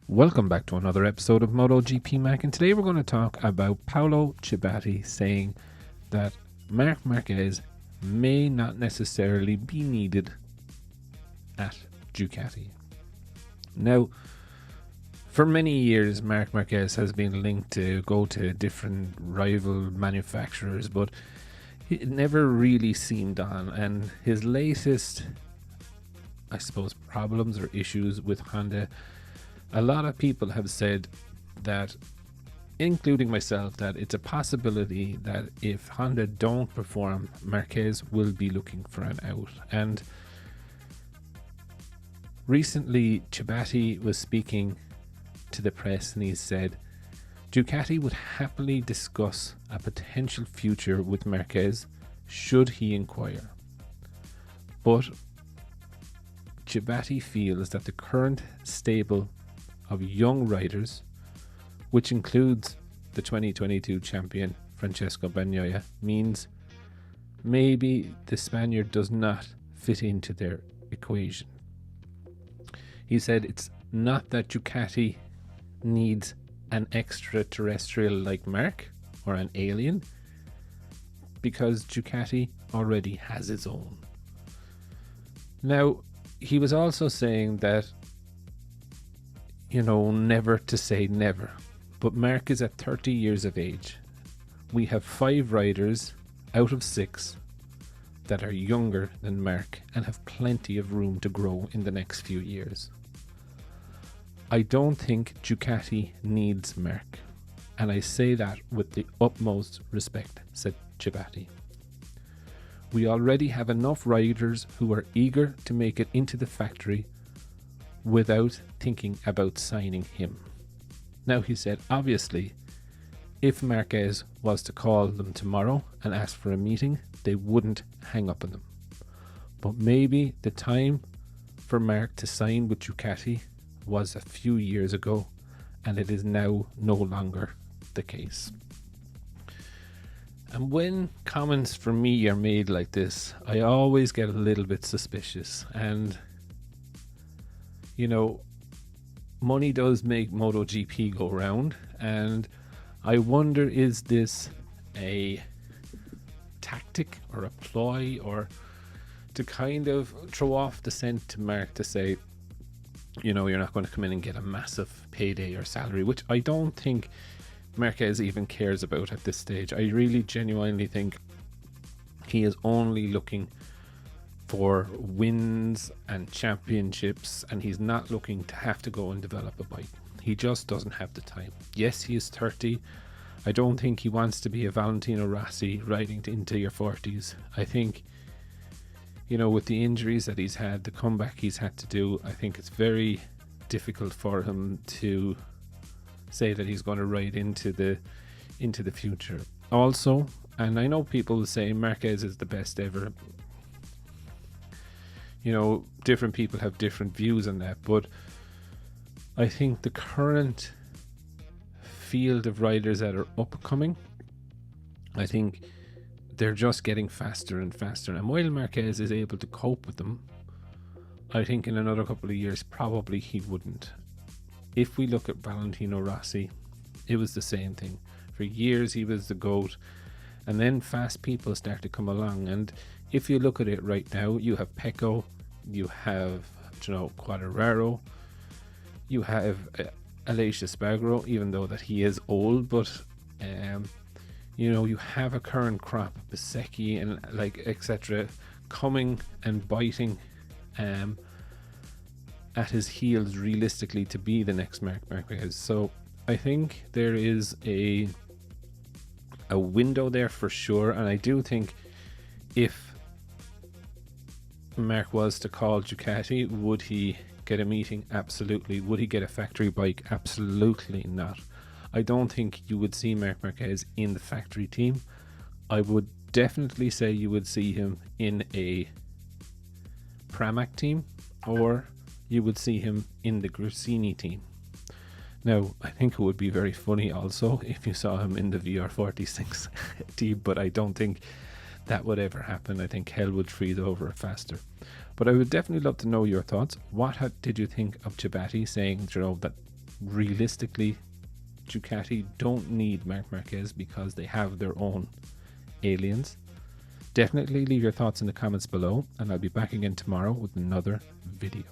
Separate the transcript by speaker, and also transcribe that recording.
Speaker 1: Welcome back to another episode of Motogp Mac, and today we're going to talk about Paolo Ciabatti saying that Marc Marquez may not necessarily be needed at Ducati. Now, for many years, Marc Marquez has been linked to go to different rival manufacturers, but it never really seemed on, and his latest, I suppose, problems or issues with Honda, a lot of people have said that, including myself, that it's a possibility that if Honda don't perform, Marquez will be looking for an out. And recently, Ciabatti was speaking to the press and he said Ducati would happily discuss a potential future with Marquez should he inquire. But Ciabatti feels that the current stable of young riders, which includes the 2022 champion Francesco Bagnaia, means maybe the Spaniard does not fit into their equation. He said it's not that Ducati needs an extraterrestrial like Marc or an alien, because Ducati already has its own. Now, he was also saying that, never to say never. But Marc is at 30 years of age. We have 5 riders out of 6 that are younger than Marc and have plenty of room to grow in the next few years. I don't think Ducati needs Marc, and I say that with the utmost respect, said Ciabatti. We already have enough riders who are eager to make it into the factory without thinking about signing him. Now, he said, obviously, if Marquez was to call them tomorrow and ask for a meeting, they wouldn't hang up on them. But maybe the time for Marc to sign with Ducati was a few years ago, and it is now no longer the case. And when comments from me are made like this, I always get a little bit suspicious. And money does make MotoGP go round, and I wonder, is this a tactic or a ploy, or to kind of throw off the scent to Marc to say, you're not going to come in and get a massive payday or salary, which I don't think Marquez even cares about at this stage. I really genuinely think he is only looking for wins and championships, and he's not looking to have to go and develop a bike. He just doesn't have the time. Yes, he is 30. I don't think he wants to be a Valentino Rossi riding into your 40s. I think, with the injuries that he's had, the comeback he's had to do, I think it's very difficult for him to say that he's going to ride into the future. Also, and I know people will say Marquez is the best ever. Different people have different views on that, but I think the current field of riders that are upcoming, I think they're just getting faster and faster. And while Marquez is able to cope with them, I think in another couple of years, probably he wouldn't. If we look at Valentino Rossi, it was the same thing. For years, he was the GOAT, and then fast people start to come along. And if you look at it right now, you have Pecco, you have Quartararo, you have Aleix Espargaro, even though that he is old, but you have a current crop, Bezzecchi and etc. coming and biting at his heels realistically to be the next Marc Marquez. So I think there is a window there for sure, and I do think if Marc was to call Ducati, would he get a meeting? Absolutely. Would he get a factory bike? Absolutely not. I don't think you would see Marc Marquez in the factory team. I would definitely say you would see him in a Pramac team, or you would see him in the Gresini team. Now, I think it would be very funny also if you saw him in the VR46 team, but I don't think that would ever happen. I think hell would freeze over faster. But I would definitely love to know your thoughts. What did you think of Ciabatti saying, that realistically, Ducati don't need Marc Marquez because they have their own aliens. Definitely leave your thoughts in the comments below, and I'll be back again tomorrow with another video.